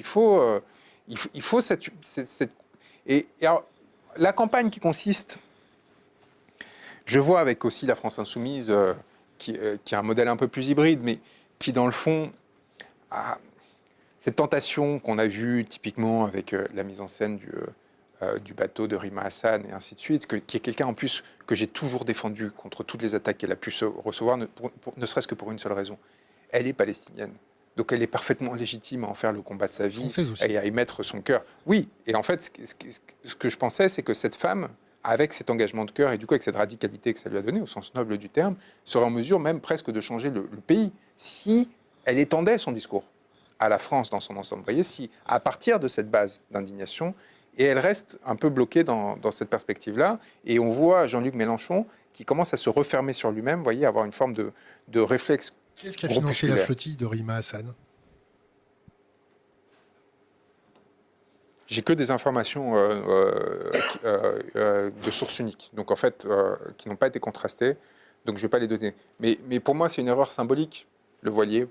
Donc il faut cette... Et alors, la campagne qui consiste... Je vois avec aussi la France Insoumise, qui a un modèle un peu plus hybride, mais qui, dans le fond, a cette tentation qu'on a vue typiquement avec la mise en scène du bateau de Rima Hassan et ainsi de suite, qui est quelqu'un en plus que j'ai toujours défendu contre toutes les attaques qu'elle a pu recevoir, ne serait-ce que pour une seule raison. Elle est palestinienne. Donc elle est parfaitement légitime à en faire le combat de sa vie et à y mettre son cœur. Oui, et en fait, ce que je pensais, c'est que cette femme, avec cet engagement de cœur et du coup avec cette radicalité que ça lui a donné, au sens noble du terme, serait en mesure même presque de changer le pays si elle étendait son discours à la France dans son ensemble. Vous voyez, si à partir de cette base d'indignation, et elle reste un peu bloquée dans cette perspective-là, et on voit Jean-Luc Mélenchon qui commence à se refermer sur lui-même, vous voyez, avoir une forme de réflexe. Qui est-ce qui a financé la flottille de Rima Hassan? J'ai que des informations de source unique, donc en fait, qui n'ont pas été contrastées, donc je ne vais pas les donner. Mais pour moi, c'est une erreur symbolique, le voilier,